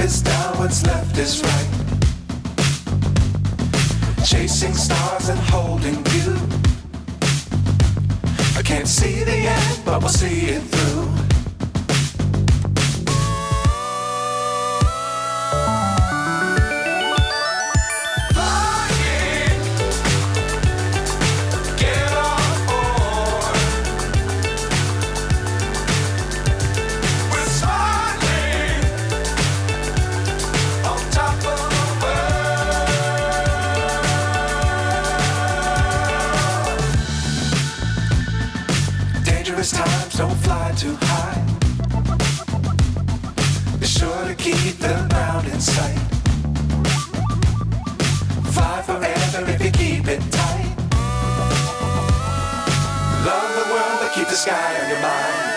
is down, what's left is right. Chasing stars and holding you. I can't see the end, but we'll see it through. Times don't fly too high. Be sure to keep the ground in sight. Fly forever if you keep it tight. Love the world, but keep the sky on your mind.